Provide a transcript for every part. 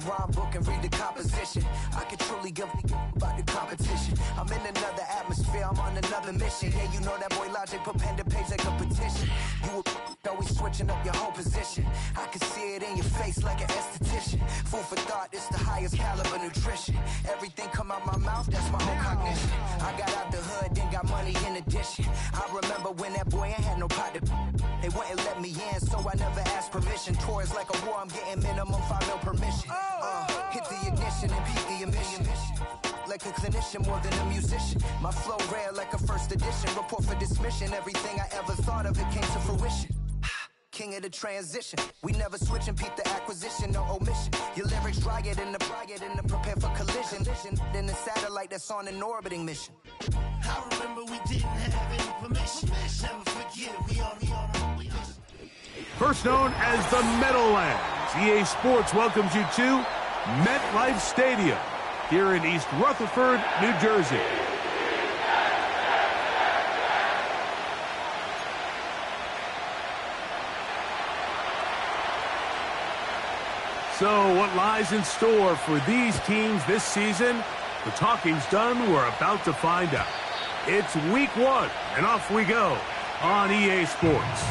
rhyme book and read the composition. I could truly give about the competition. I'm in another atmosphere, I'm on another mission. Yeah, you know that boy Logic put pen to page like a petition. You were always switching up your whole position. I can see it in your face like an esthetician. Food for thought, it's the highest caliber nutrition. Everything come out my mouth, that's my own cognition. I got out the hood, then got money in addition. I remember when that boy ain't had no pot to. They wouldn't let me in, so I never asked permission. Tours like a war, I'm getting minimum 5 mil permission. Hit the ignition and beat the emission. Like a clinician more than a musician. My flow rare like a first edition. Report for dismission. Everything I ever thought of, it came to fruition. King of the transition. We never switch and peep the acquisition, no omission. Your lyrics dry it in the prepare for collision. Then the satellite that's on an orbiting mission. I remember we didn't have any permission. Never forget, we on First known as the Meadowlands, EA Sports welcomes you to MetLife Stadium here in East Rutherford, New Jersey. So what lies in store for these teams this season? The talking's done. We're about to find out. It's week 1, and off we go on EA Sports.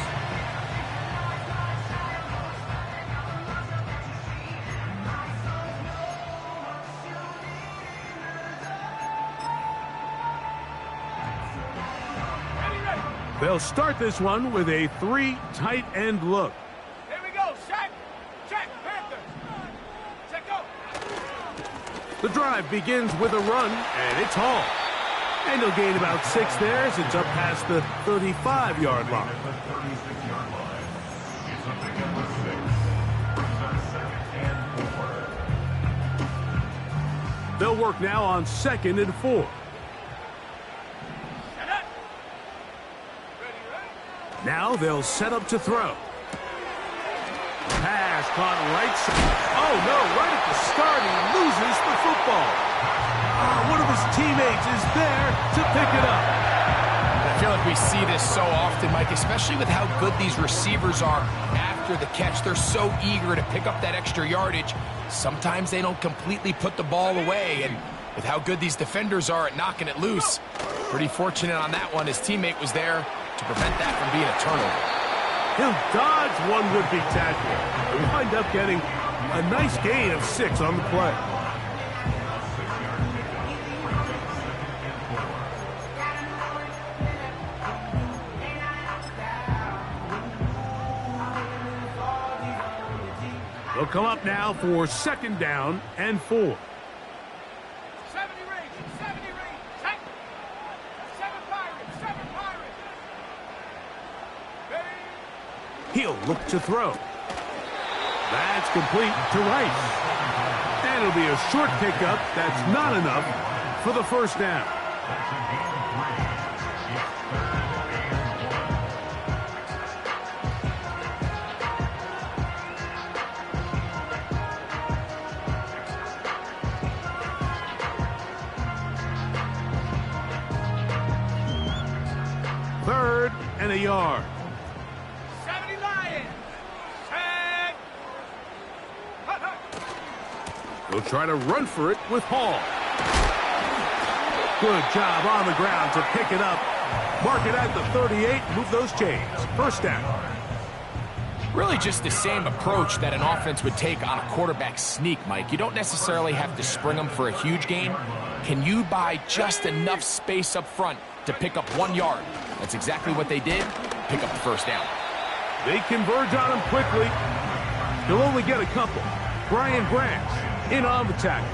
They'll start this one with a 3 tight end look. Here we go, check, Panther, check go. The drive begins with a run, and it's Hall. And he'll gain about 6 there as it's up past the 35-yard line. They'll work now on 2nd and 4. Now they'll set up to throw. Pass caught right side. Oh, no, right at the start, he loses the football. One of his teammates is there to pick it up. I feel like we see this so often, Mike, especially with how good these receivers are after the catch. They're so eager to pick up that extra yardage. Sometimes they don't completely put the ball away, and with how good these defenders are at knocking it loose, pretty fortunate on that one. His teammate was there to prevent that from being a turnover. He'll dodge one would-be tackle and wind up getting a nice gain of 6 on the play. They'll come up now for 2nd down and 4. 70 range, check. 7 Pirates. He'll look to throw. That's complete to Rice. And it'll be a short pickup. That's not enough for the first down. Third and a yard. 70 Lions. Check. They'll try to run for it with Hall. Good job on the ground to pick it up. Mark it at the 38, move those chains. First down. Really just the same approach that an offense would take on a quarterback sneak, Mike. You don't necessarily have to spring them for a huge gain. Can you buy just enough space up front to pick up 1 yard? That's exactly what they did. Pick up the first down. They converge on him quickly. He'll only get a couple. Brian Branch in on the tackle.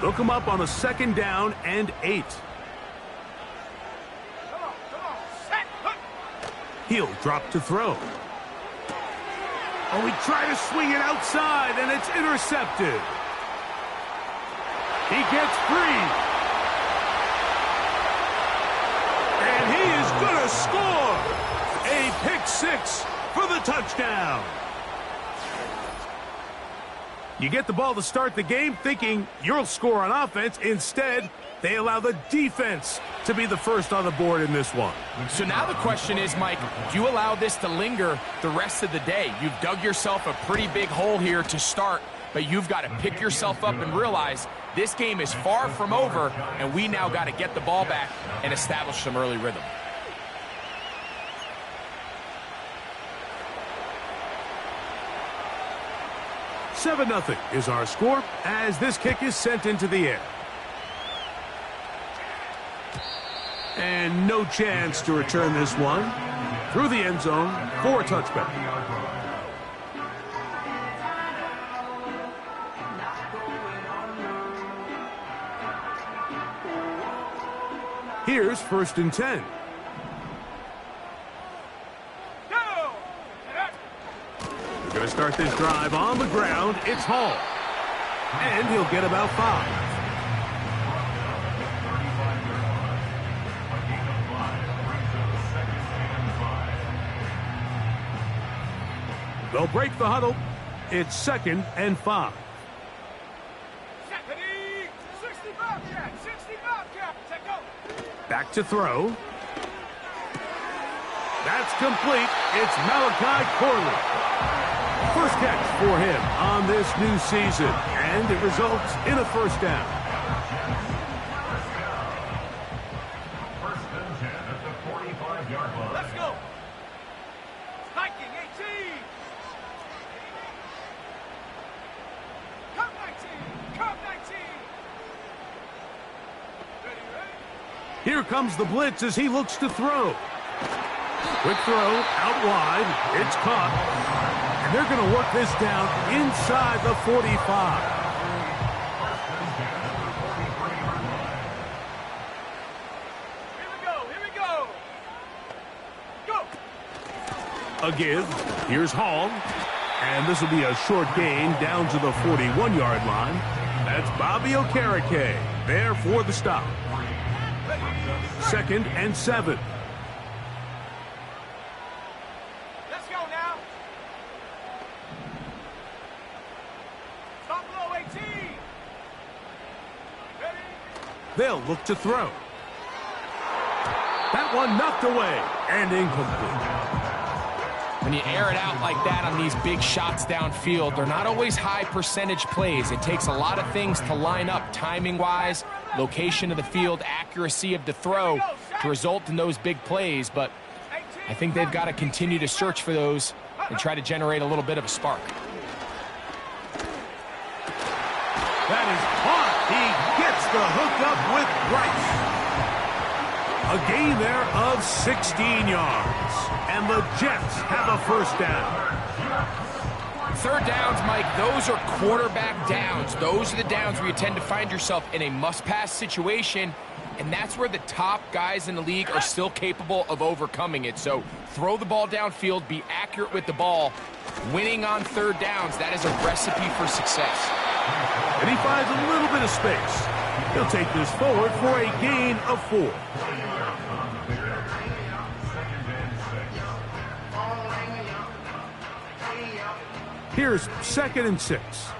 They'll come up on a 2nd down and 8. Come on, set. He'll drop to throw. Oh, he tried to swing it outside, and it's intercepted. He gets free. And he is going to score. A pick 6 for the touchdown. You get the ball to start the game thinking you'll score on offense. Instead, They allow the defense to be the first on the board in this one. So now the question is, Mike, do you allow this to linger the rest of the day? You've dug yourself a pretty big hole here to start, but you've got to pick yourself up and realize this game is far from over, and we now got to get the ball back and establish some early rhythm. "7-0 is our score as this kick is sent into the air. And no chance to return this one through the end zone for a touchback. Here's 1st and 10. We're going to start this drive on the ground. It's Hall. And he'll get about 5. They'll break the huddle. It's 2nd and 5. Back to throw. That's complete. It's Malachi Corley. First catch for him on this new season, and it results in a 1st down. 1st and 10 at the 45-yard line. Let's go. Hiking 18. Come 19. Come 19. Ready, ready. Here comes the blitz as he looks to throw. Quick throw out wide. It's caught. And they're going to work this down inside the 45. Here we go. Go. A give. Here's Hall. And this will be a short gain down to the 41-yard line. That's Bobby Okereke there for the stop. 2nd and 7. Let's go now. Top below 18. Ready? They'll look to throw. That one knocked away and incomplete. When you air it out like that on these big shots downfield, they're not always high percentage plays. It takes a lot of things to line up timing-wise, location of the field, accuracy of the throw to result in those big plays. But I think they've got to continue to search for those and try to generate a little bit of a spark. That is caught. He gets the hookup with Bryce. A gain there of 16 yards. And the Jets have a 1st down. 3rd downs, Mike, those are quarterback downs. Those are the downs where you tend to find yourself in a must-pass situation, and that's where the top guys in the league are still capable of overcoming it. So throw the ball downfield, be accurate with the ball. Winning on 3rd downs, that is a recipe for success. And he finds a little bit of space. He'll take this forward for a gain of 4. Here's 2nd and 6.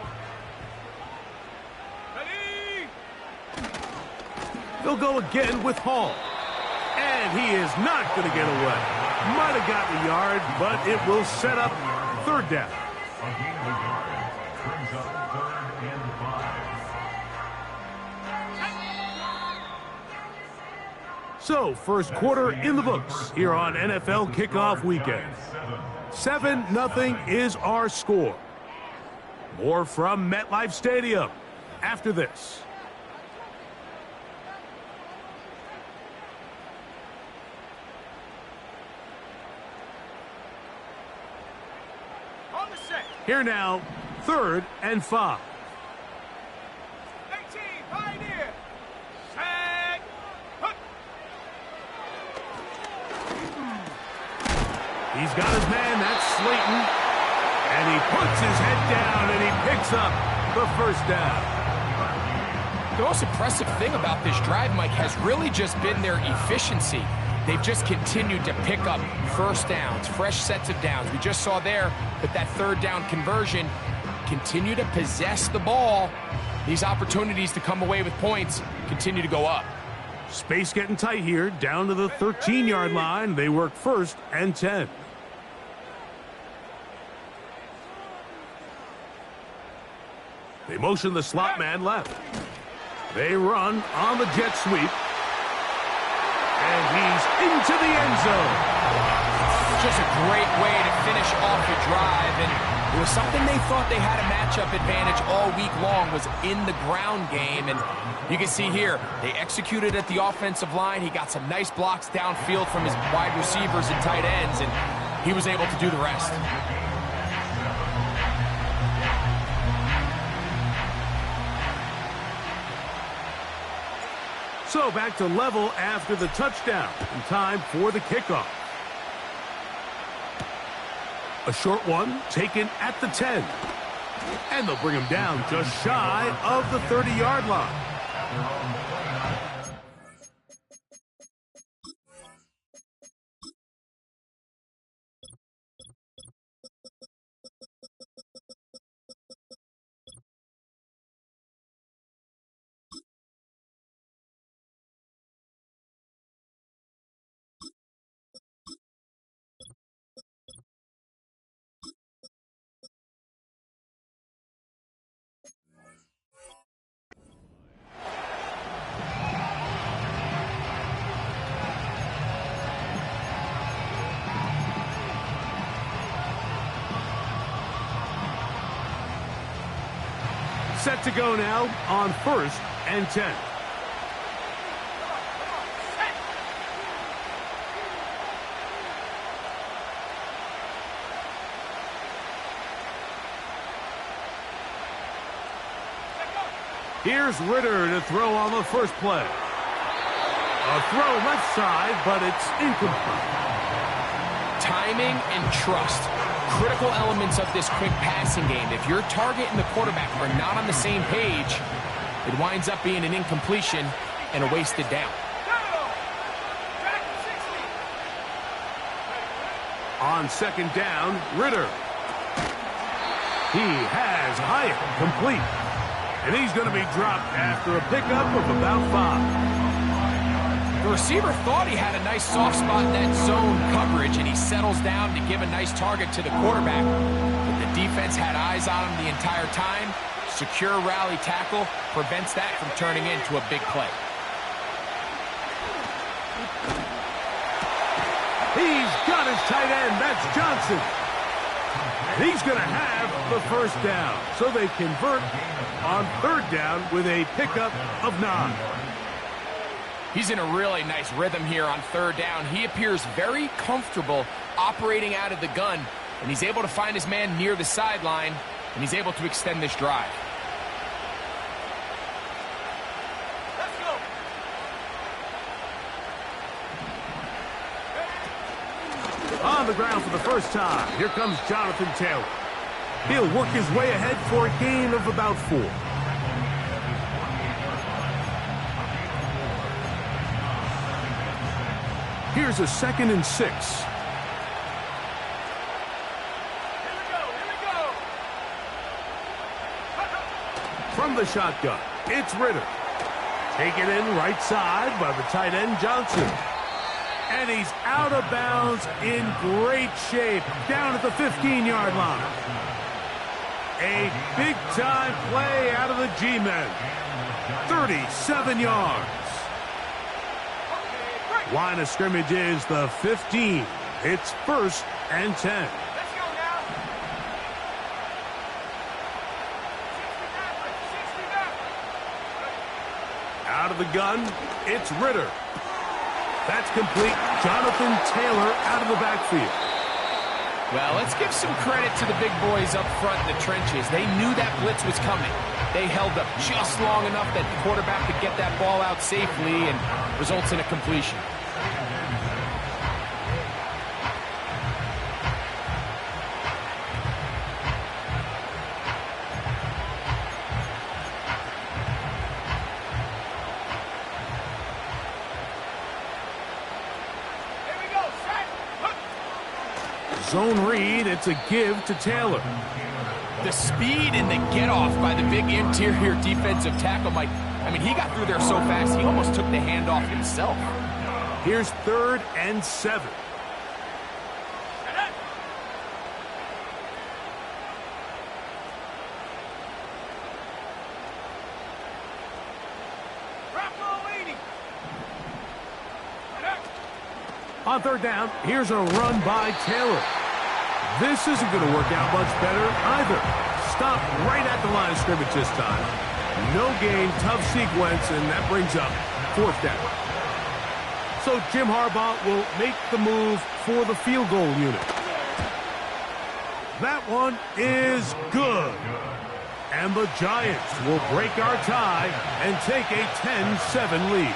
Ready? They'll go again with Hall. And he is not going to get away. Might have gotten a yard, but it will set up 3rd down. Brings up 3rd and 5. So, 1st quarter in the books here on NFL Kickoff Weekend. 7-0 is our score. More from MetLife Stadium after this. On the set. Here now, 3rd and 5. 18. Pioneer. Tag. Hook. He's got his man, that's Slayton. And he puts his head down and he picks up the 1st down. The most impressive thing about this drive, Mike, has really just been their efficiency. They've just continued to pick up 1st downs, fresh sets of downs. We just saw there with that 3rd down conversion, continue to possess the ball these opportunities to come away with points continue to go up. Space getting tight here, down to the 13-yard line. They work 1st and 10. They motion the slot man left. They run on the jet sweep. And he's into the end zone. Just a great way to finish off the drive, and it was something they thought they had a matchup advantage all week long, was in the ground game. And you can see here, they executed at the offensive line. He got some nice blocks downfield from his wide receivers and tight ends, and he was able to do the rest. So back to level after the touchdown, and time for the kickoff. A short one taken at the 10. And they'll bring him down just shy of the 30-yard line. Set to go now on 1st and 10. Here's Ritter to throw on the first play. A throw left side, but it's incomplete. Timing and trust, critical elements of this quick passing game. If your target and the quarterback are not on the same page, it winds up being an incompletion and a wasted down. On 2nd down, Ritter. He has Hyatt complete. And he's going to be dropped after a pickup of about 5. The receiver thought he had a nice soft spot in that zone coverage, and he settles down to give a nice target to the quarterback. But the defense had eyes on him the entire time. Secure rally tackle prevents that from turning into a big play. He's got his tight end. That's Johnson. He's going to have the first down. So they convert on 3rd down with a pickup of 9. He's in a really nice rhythm here on 3rd down. He appears very comfortable operating out of the gun, and he's able to find his man near the sideline, and he's able to extend this drive. Let's go. On the ground for the first time, here comes Jonathan Taylor. He'll work his way ahead for a gain of about 4. Here's a 2nd and 6. From the shotgun, it's Ritter. Taken in right side by the tight end Johnson. And he's out of bounds in great shape down at the 15-yard line. A big-time play out of the G-men. 37 yards. Line of scrimmage is the 15. It's 1st and 10. Let's go now. 60 Out of the gun, it's Ritter. That's complete. Jonathan Taylor out of the backfield. Well, let's give some credit to the big boys up front in the trenches. They knew that blitz was coming. They held up just long enough that the quarterback could get that ball out safely, and results in a completion. Zone read, it's a give to Taylor. The speed and the get-off by the big interior defensive tackle, Mike. I mean, he got through there so fast, he almost took the handoff himself. Here's 3rd and 7. On 3rd down, here's a run by Taylor. This isn't going to work out much better either. Stop right at the line of scrimmage this time. No gain, tough sequence, and that brings up 4th down. So Jim Harbaugh will make the move for the field goal unit. That one is good. And the Giants will break our tie and take a 10-7 lead.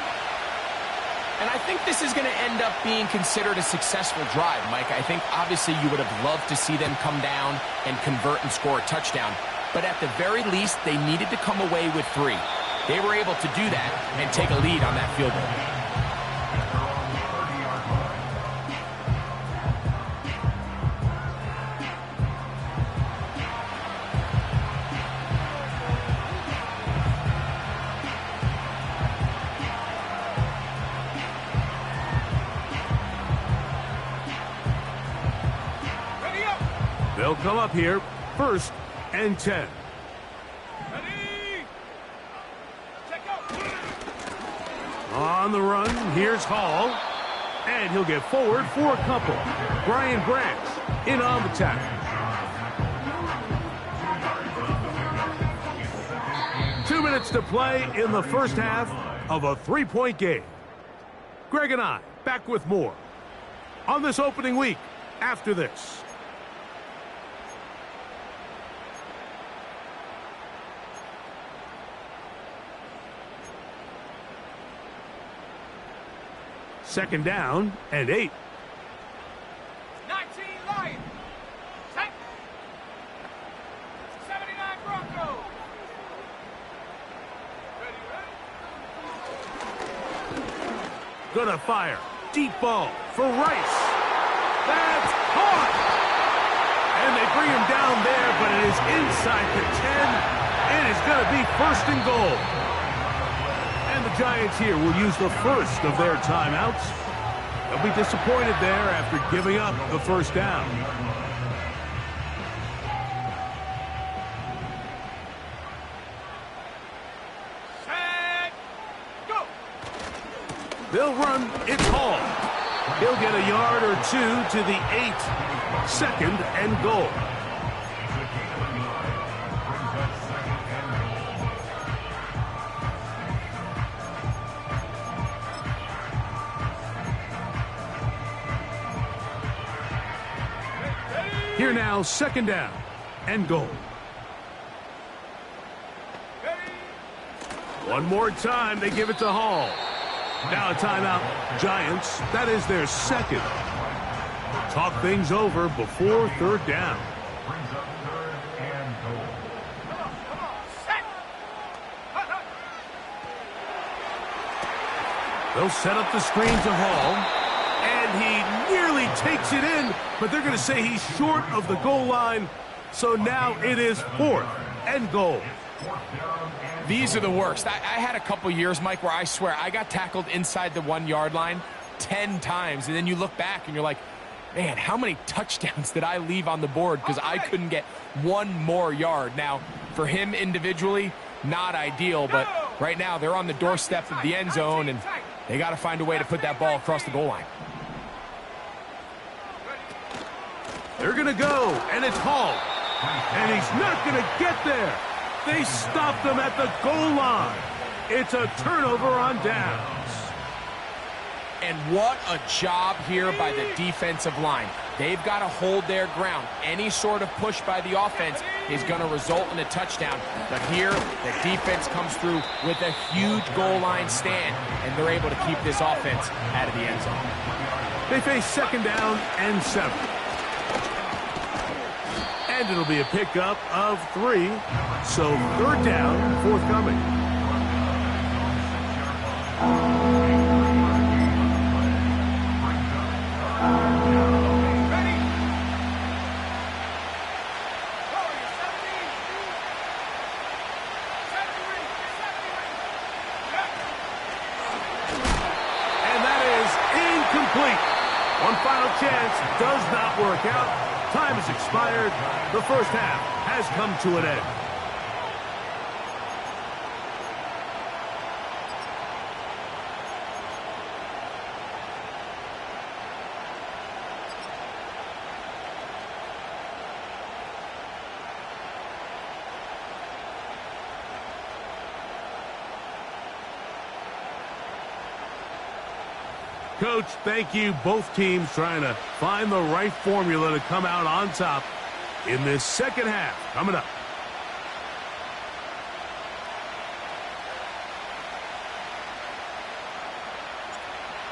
And I think this is going to end up being considered a successful drive, Mike. I think obviously you would have loved to see them come down and convert and score a touchdown. But at the very least, they needed to come away with 3. They were able to do that and take a lead on that field goal. They'll come up here, 1st and 10. On the run, here's Hall. And he'll get forward for a couple. Brian Branch in on the tackle. 2 minutes to play in the first half of a 3-point game. Greg and I back with more on this opening week after this. Second down and 8. 19 Lions. Set. 79 Broncos. Gonna fire. Deep ball for Rice. That's caught. And they bring him down there, but it is inside the 10. It is gonna be 1st and goal. And the Giants here will use the first of their timeouts. They'll be disappointed there after giving up the 1st down. Set. Go. They'll run. It's Hall. He'll get a yard or 2 to the 8. 2nd and goal. Here now, 2nd down and goal. One more time, they give it to Hall. Now a timeout, Giants. That is their 2nd. Talk things over before 3rd down. They'll set up the screen to Hall. And he nearly takes it in, but they're going to say he's short of the goal line. So now it is 4th and goal. These are the worst. I had a couple years, Mike, where I swear I got tackled inside the 1-yard line 10 times. And then you look back and you're like, man, how many touchdowns did I leave on the board because I couldn't get 1 more yard? Now, for him individually, not ideal, but right now they're on the doorstep of the end zone, and they got to find a way to put that ball across the goal line. They're going to go, and it's Hall. And he's not going to get there. They stopped him at the goal line. It's a turnover on downs. And what a job here by the defensive line. They've got to hold their ground. Any sort of push by the offense is going to result in a touchdown. But here, the defense comes through with a huge goal line stand, and they're able to keep this offense out of the end zone. They face 2nd down and 7. And it'll be a pickup of 3. So 3rd down, forthcoming. Ready? One final chance. Does not work out. Time has expired. The first half has come to an end. Coach, thank you. Both teams trying to find the right formula to come out on top in this second half. Coming up.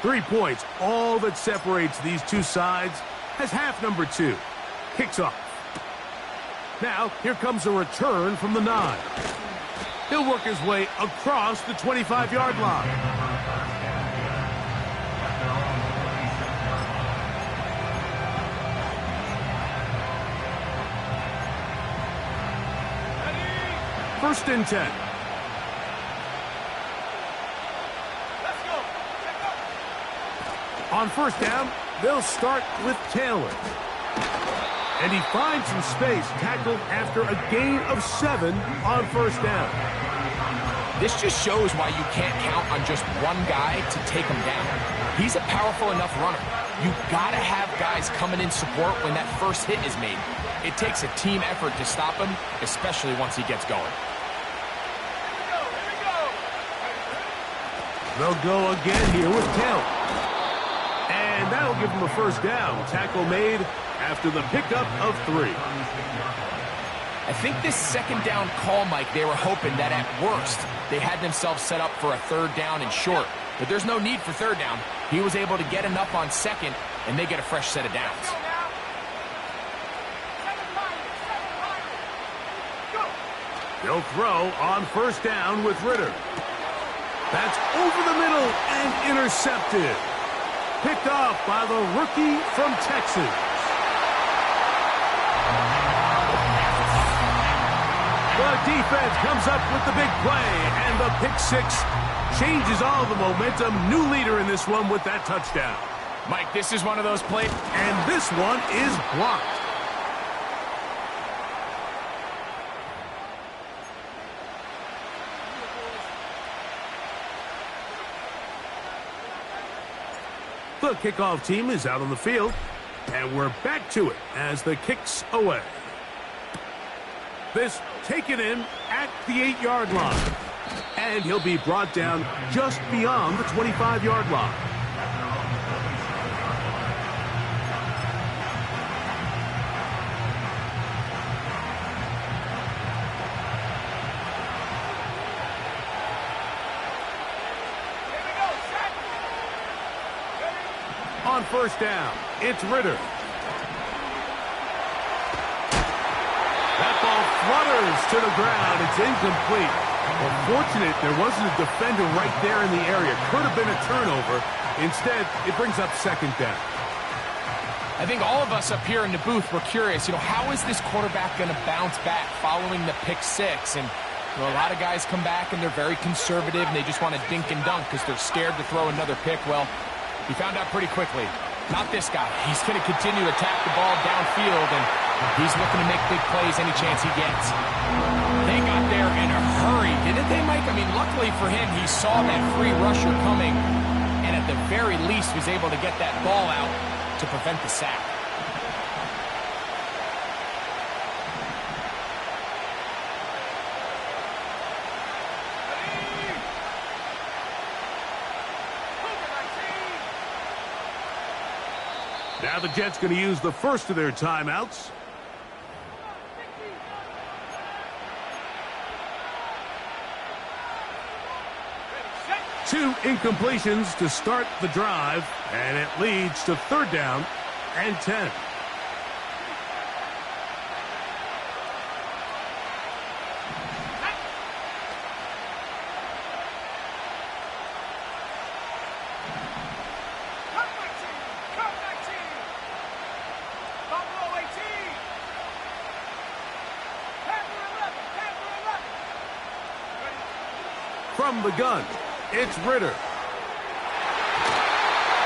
Three points, all that separates these two sides, as half number 2 kicks off. Now, here comes a return from the 9. He'll work his way across the 25-yard line. First and 10. Let's go. On first down, they'll start with Taylor. And he finds some space, tackled after a gain of 7 on first down. This just shows why you can't count on just one guy to take him down. He's a powerful enough runner. You gotta have guys coming in support when that first hit is made. It takes a team effort to stop him, especially once he gets going. They'll go again here with Taylor. And that'll give him a first down. Tackle made after the pickup of 3. I think this second down call, Mike, they were hoping that at worst they had themselves set up for a third down and short. But there's no need for third down. He was able to get enough on second, and they get a fresh set of downs. They'll throw on first down with Ritter. That's over the middle and intercepted. Picked off by the rookie from Texas. The defense comes up with the big play, and the pick 6 changes all the momentum. New leader in this one with that touchdown. Mike, this is one of those plays. And this one is blocked. The kickoff team is out on the field, and we're back to it as the kick's away. This taken in at the 8-yard line, and he'll be brought down just beyond the 25-yard line. On first down, it's Ritter. That ball flutters to the ground. It's incomplete. Well, fortunate there wasn't a defender right there in the area. Could have been a turnover. Instead, it brings up second down. I think all of us up here in the booth were curious, how is this quarterback going to bounce back following the pick 6? And a lot of guys come back and they're very conservative and they just want to dink and dunk because they're scared to throw another pick. Well, he found out pretty quickly. Not this guy. He's going to continue to attack the ball downfield, and he's looking to make big plays any chance he gets. They got there in a hurry, didn't they, Mike? I mean, luckily for him, he saw that free rusher coming, and at the very least was able to get that ball out to prevent the sack. Now the Jets going to use the first of their timeouts. Two incompletions to start the drive, and it leads to third down and 10. From the gun, it's Ritter.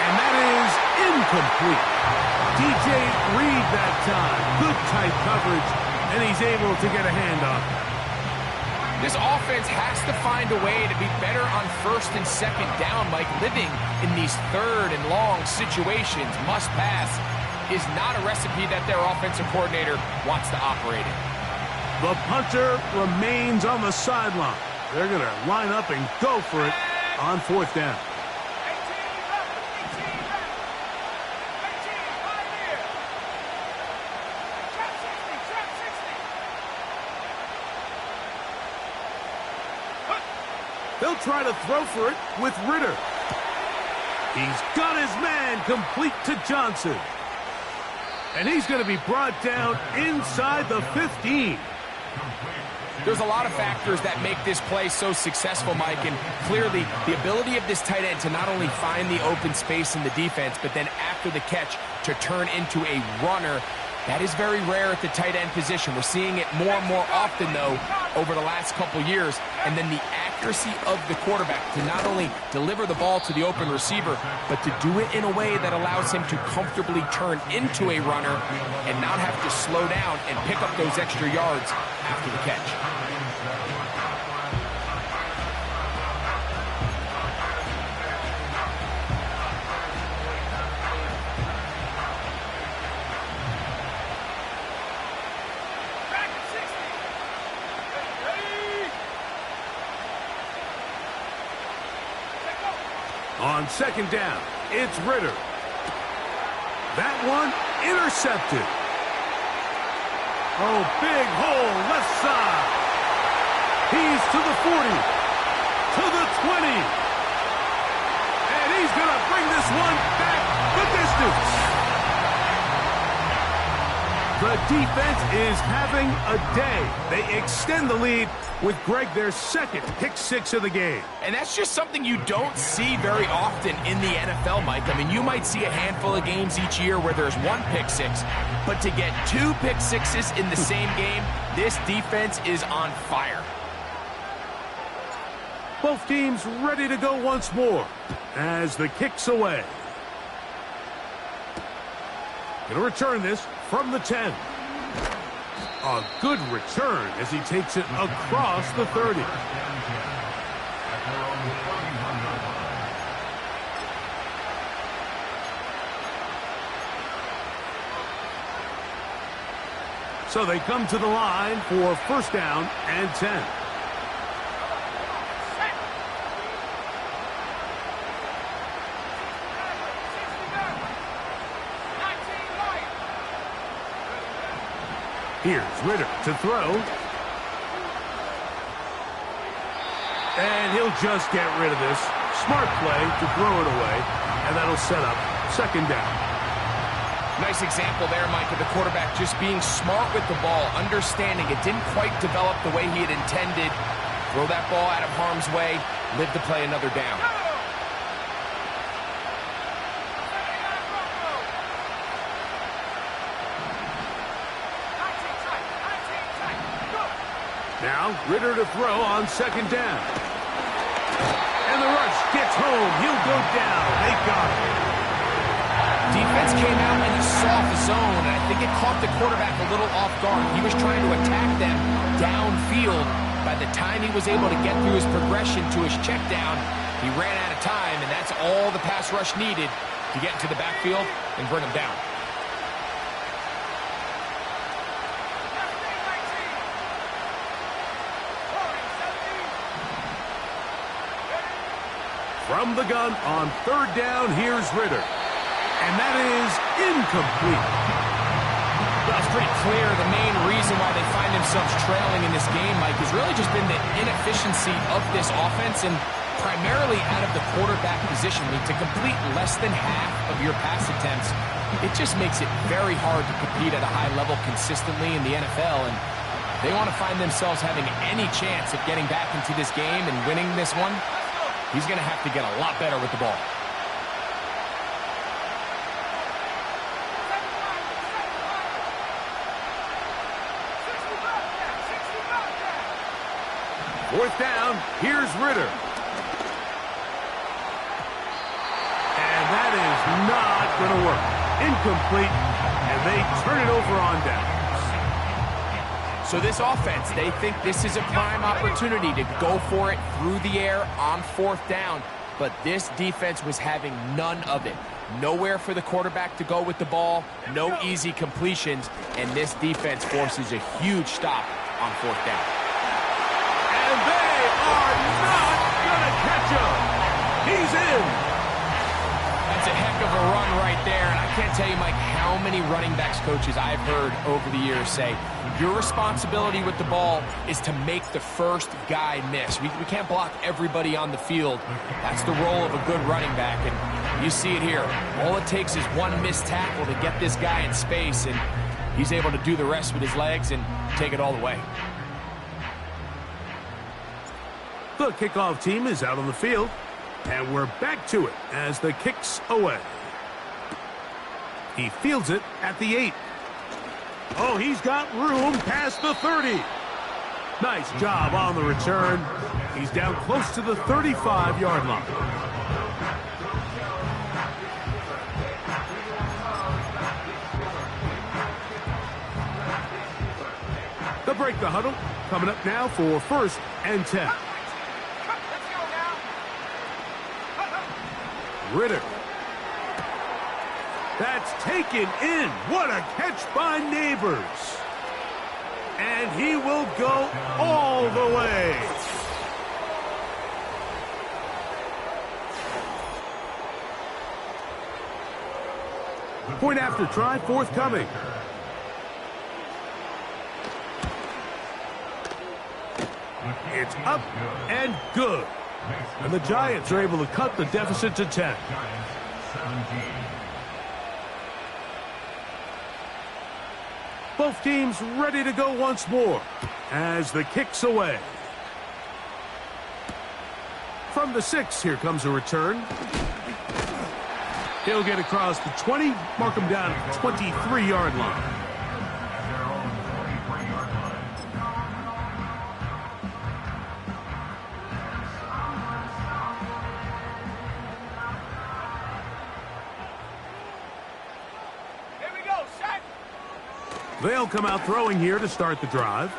And that is incomplete. DJ Reed that time. Good tight coverage, and he's able to get a hand on it. This offense has to find a way to be better on first and second down, Mike. Living in these third and long situations, must pass, is not a recipe that their offensive coordinator wants to operate in. The punter remains on the sideline. They're going to line up and go for it on fourth down. They'll try to throw for it with Ritter. He's got his man complete to Johnson. And he's going to be brought down inside the 15. There's a lot of factors that make this play so successful, Mike, and clearly the ability of this tight end to not only find the open space in the defense, but then after the catch to turn into a runner. That is very rare at the tight end position. We're seeing it more and more often, though, over the last couple years. And then the accuracy of the quarterback to not only deliver the ball to the open receiver, but to do it in a way that allows him to comfortably turn into a runner and not have to slow down and pick up those extra yards after the catch. On second down, it's Ritter. That one intercepted. Oh, big hole left side. He's to the 40, to the 20. And he's going to bring this one back the distance. The defense is having a day. They extend the lead with Greg, their second pick six of the game. And that's just something you don't see very often in the NFL, Mike. I mean, you might see a handful of games each year where there's one pick six, but to get two pick sixes in the same game, this defense is on fire. Both teams ready to go once more as the kick's away. Going to return this from the 10. A good return as he takes it across the 30. So they come to the line for first down and 10. Here's Ritter to throw. And he'll just get rid of this. Smart play to throw it away. And that'll set up second down. Nice example there, Mike, of the quarterback just being smart with the ball, understanding it didn't quite develop the way he had intended. Throw that ball out of harm's way, live to play another down. Now, Ritter to throw on second down. And the rush gets home. He'll go down. They got him. Defense came out in a soft zone, and I think it caught the quarterback a little off guard. He was trying to attack them downfield. By the time he was able to get through his progression to his check down, he ran out of time, and that's all the pass rush needed to get into the backfield and bring him down. From the gun on third down, here's Ritter. And that is incomplete. Well, it's pretty clear the main reason why they find themselves trailing in this game, Mike, has really just been the inefficiency of this offense and primarily out of the quarterback position. I mean, to complete less than half of your pass attempts, it just makes it very hard to compete at a high level consistently in the NFL. And they want to find themselves having any chance of getting back into this game and winning this one. He's going to have to get a lot better with the ball. Fourth down, here's Ritter. And that is not going to work. Incomplete, and they turn it over on down. So this offense, they think this is a prime opportunity to go for it through the air on 4th down, but this defense was having none of it. Nowhere for the quarterback to go with the ball, no easy completions, and this defense forces a huge stop on 4th down. And they are not going to catch him. He's in. That's a heck of a run right there, and I can't tell you, Mike, how many running backs coaches I've heard over the years say, your responsibility with the ball is to make the first guy miss. We can't block everybody on the field. That's the role of a good running back, and you see it here. All it takes is one missed tackle to get this guy in space, and he's able to do the rest with his legs and take it all the way. The kickoff team is out on the field, and we're back to it as the kick's away. He fields it at the 8. Oh, he's got room past the 30. Nice job on the return. He's down close to the 35-yard line. They'll break the huddle. Coming up now for 1st and 10. Ritter. That's taken in. What a catch by Neighbors. And he will go all the way. Point after try forthcoming. It's up and good. And the Giants are able to cut the deficit to 10. Both teams ready to go once more as the kick's away. From the 6, here comes a return. He'll get across the 20, mark him down at the 23-yard line. They'll come out throwing here to start the drive.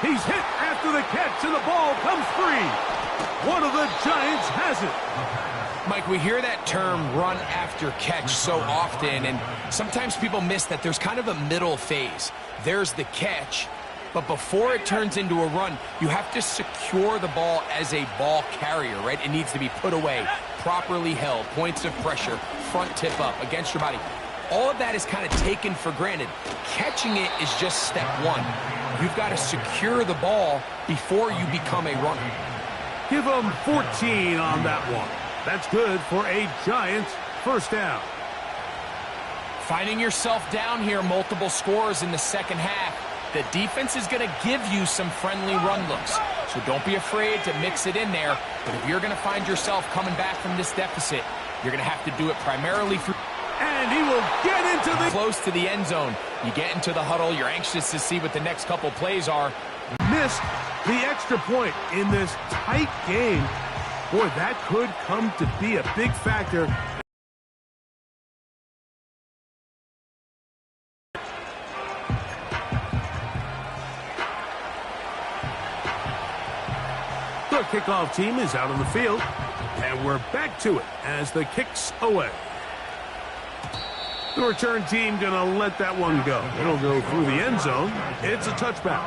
He's hit after the catch, and the ball comes free. One of the Giants has it. Mike, we hear that term run after catch so often, and sometimes people miss that there's kind of a middle phase. There's the catch, but before it turns into a run, you have to secure the ball as a ball carrier, right? It needs to be put away, properly held, points of pressure, front tip up against your body. All of that is kind of taken for granted. Catching it is just step one. You've got to secure the ball before you become a runner. Give them 14 on that one. That's good for a Giants first down. Finding yourself down here, multiple scores in the second half. The defense is going to give you some friendly run looks. So don't be afraid to mix it in there. But if you're going to find yourself coming back from this deficit, you're going to have to do it primarily through... And he will get into the... Close to the end zone. You get into the huddle. You're anxious to see what the next couple plays are. Missed the extra point in this tight game. Boy, that could come to be a big factor. The kickoff team is out on the field, and we're back to it as the kick's away. The return team going to let that one go. It'll go through the end zone. It's a touchback.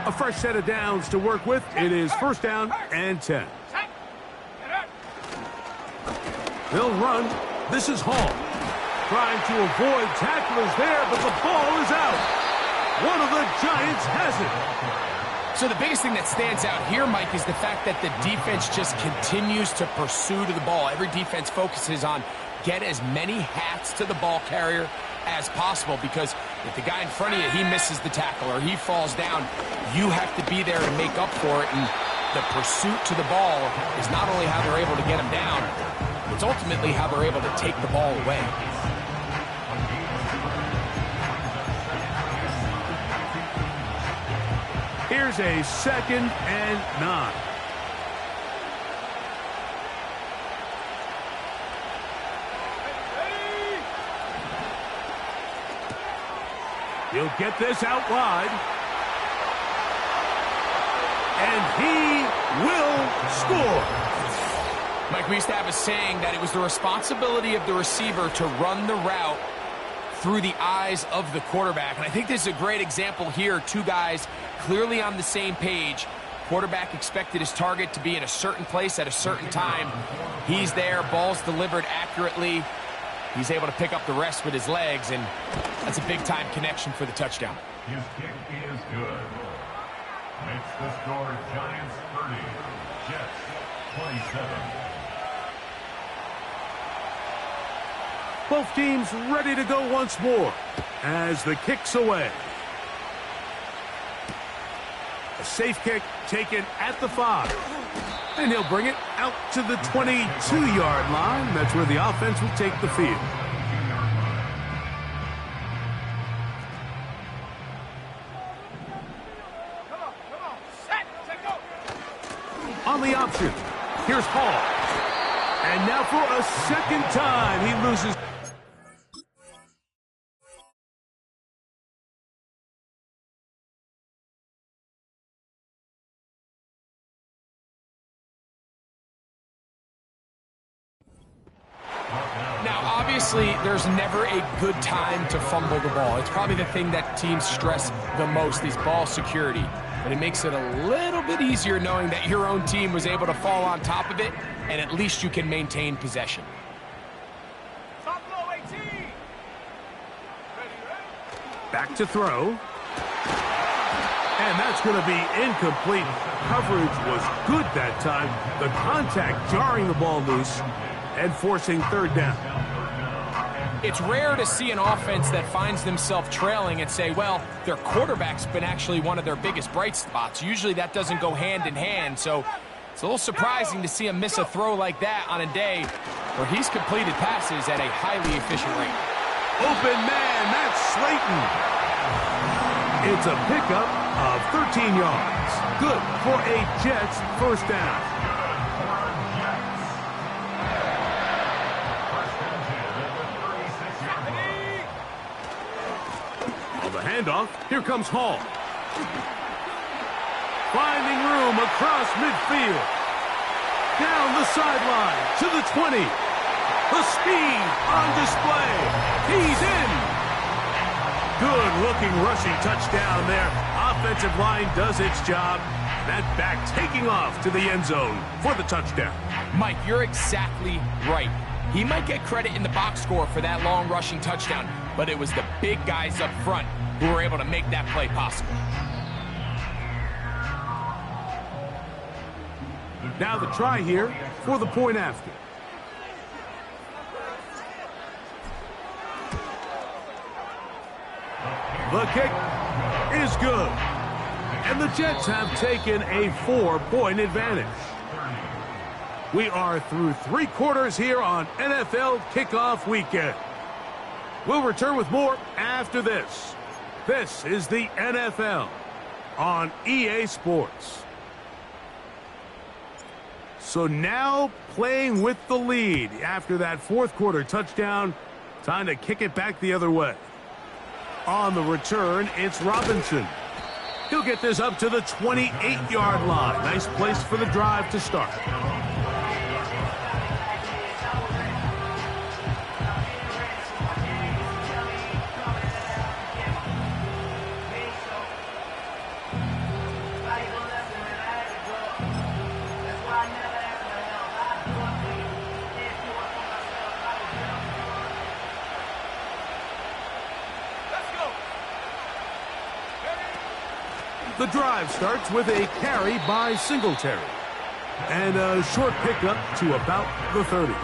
A fresh set of downs to work with. It is first down and 10. They'll run. This is Hall. Trying to avoid tacklers there, but the ball is out. One of the Giants has it. So the biggest thing that stands out here, Mike, is the fact that the defense just continues to pursue to the ball. Every defense focuses on get as many hats to the ball carrier as possible, because if the guy in front of you, he misses the tackle or he falls down, you have to be there to make up for it. And the pursuit to the ball is not only how they're able to get him down, it's ultimately how they're able to take the ball away. Here's a 2nd and 9. He'll get this out wide. And he will score. Mike, we used to have a saying that it was the responsibility of the receiver to run the route through the eyes of the quarterback. And I think this is a great example here. Two guys clearly on the same page. Quarterback expected his target to be in a certain place at a certain time. He's there, ball's delivered accurately. He's able to pick up the rest with his legs, and that's a big-time connection for the touchdown. His kick is good. Makes the score Giants 30, Jets 27. Both teams ready to go once more as the kick's away. A safe kick taken at the 5. And he'll bring it out to the 22-yard line. That's where the offense will take the field. On the option, here's Hall. And now for a second time, he loses. Now, obviously, there's never a good time to fumble the ball. It's probably the thing that teams stress the most is ball security. But it makes it a little bit easier knowing that your own team was able to fall on top of it, and at least you can maintain possession. Top low 18. Back to throw. And that's going to be incomplete. Coverage was good that time. The contact jarring the ball loose and forcing third down. It's rare to see an offense that finds themselves trailing and say, well, their quarterback's been actually one of their biggest bright spots. Usually that doesn't go hand in hand, so it's a little surprising to see him miss a throw like that on a day where he's completed passes at a highly efficient rate. Open man, that's Slayton. It's a pickup of 13 yards. Good for a Jets first down. Handoff. Here comes Hall. Finding room across midfield. Down the sideline to the 20. The speed on display. He's in. Good-looking rushing touchdown there. Offensive line does its job. That back taking off to the end zone for the touchdown. Mike, you're exactly right. He might get credit in the box score for that long rushing touchdown, but it was the big guys up front who were able to make that play possible. Now the try here for the point after. The kick is good. And the Jets have taken a 4-point advantage. We are through 3 quarters here on NFL Kickoff Weekend. We'll return with more after this. This is the NFL on EA Sports. So now playing with the lead after that fourth quarter touchdown. Time to kick it back the other way. On the return, it's Robinson. He'll get this up to the 28-yard line. Nice place for the drive to start. The drive starts with a carry by Singletary. And a short pickup to about the 30.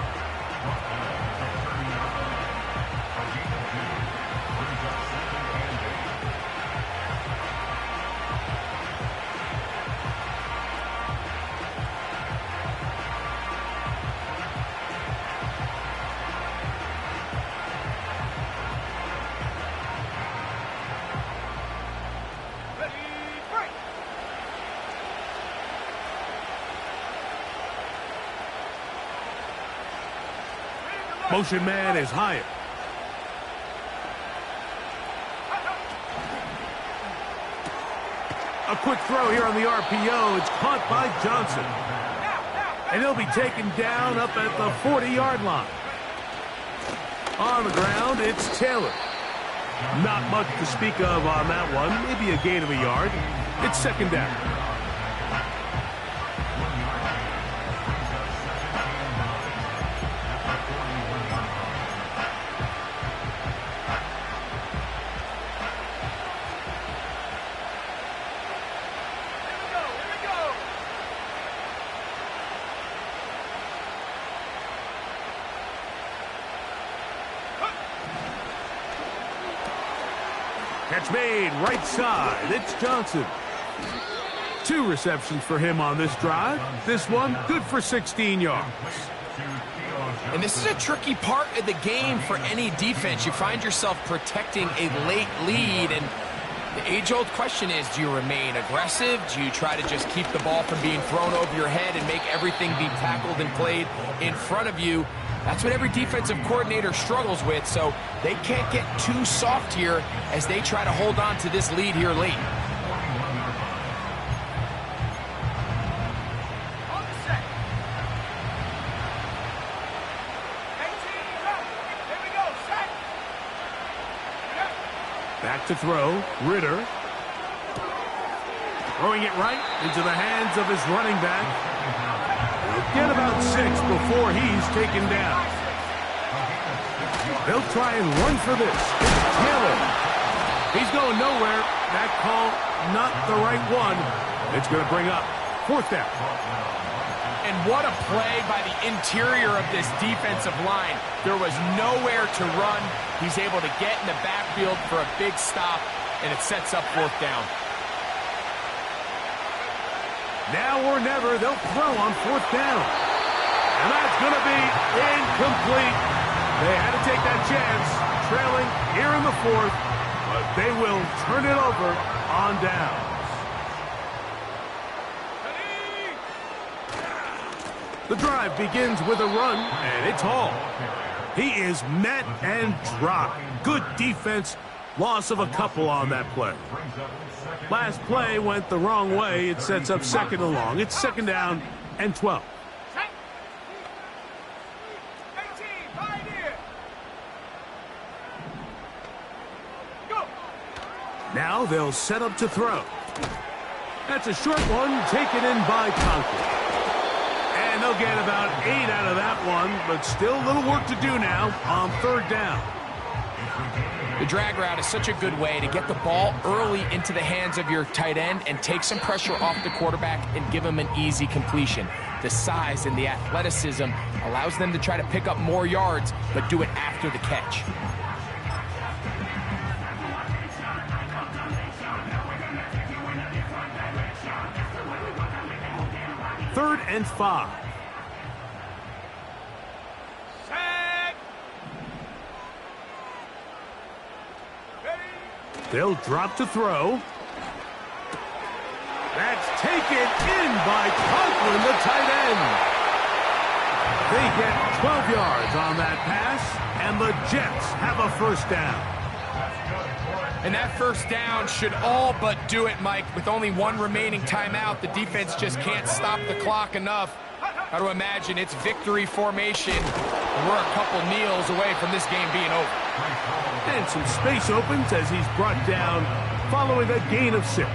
Motion man is higher. A quick throw here on the RPO. It's caught by Johnson. And he'll be taken down up at the 40-yard line. On the ground, it's Taylor. Not much to speak of on that one. Maybe a gain of a yard. It's second down. Catch made right side. It's Johnson. 2 receptions for him on this drive. This one good for 16 yards. And this is a tricky part of the game for any defense. You find yourself protecting a late lead, and the age-old question is, do you remain aggressive? Do you try to just keep the ball from being thrown over your head and make everything be tackled and played in front of you? That's what every defensive coordinator struggles with, so they can't get too soft here as they try to hold on to this lead here late. Back to throw, Ritter. Throwing it right into the hands of his running back. He'll get about 6 before he's taken down. They'll try and run for this. It's Taylor. He's going nowhere. That call, not the right one. It's going to bring up 4th down. And what a play by the interior of this defensive line. There was nowhere to run. He's able to get in the backfield for a big stop, and it sets up 4th down. Now or never, they'll throw on 4th down. And that's going to be incomplete. They had to take that chance, trailing here in the 4th, but they will turn it over on downs. The drive begins with a run, and it's Hall. He is met and dropped. Good defense. Loss of a couple on that play. Last play went the wrong way. It sets up 2nd and long. It's 2nd down and 12. Now they'll set up to throw. That's a short one taken in by Conklin. And they'll get about 8 out of that one, but still a little work to do now on 3rd down. The drag route is such a good way to get the ball early into the hands of your tight end and take some pressure off the quarterback and give him an easy completion. The size and the athleticism allows them to try to pick up more yards, but do it after the catch. Third and 5. They'll drop to throw. That's taken in by Conklin, the tight end. They get 12 yards on that pass, and the Jets have a 1st down. And that 1st down should all but do it, Mike. With only 1 remaining timeout, the defense just can't stop the clock enough. Got to imagine it's victory formation, and we're a couple kneels away from this game being over. And some space opens as he's brought down following a gain of 6.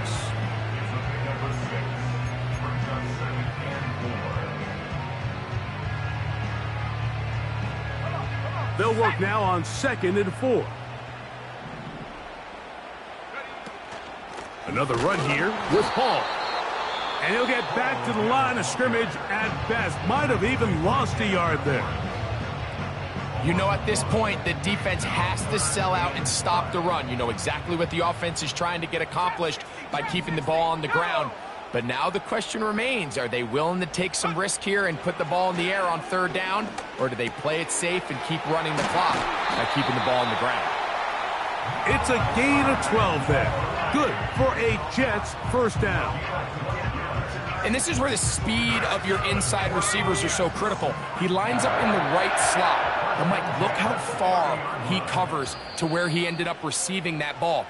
They'll work now on 2nd and 4. Another run here with Hall. And he'll get back to the line of scrimmage at best. Might have even lost a yard there. You know, at this point, the defense has to sell out and stop the run. You know exactly what the offense is trying to get accomplished by keeping the ball on the ground. But now the question remains, are they willing to take some risk here and put the ball in the air on 3rd down? Or do they play it safe and keep running the clock by keeping the ball on the ground? It's a gain of 12 there. Good for a Jets 1st down. And this is where the speed of your inside receivers are so critical. He lines up in the right slot. And Mike, look how far he covers to where he ended up receiving that ball.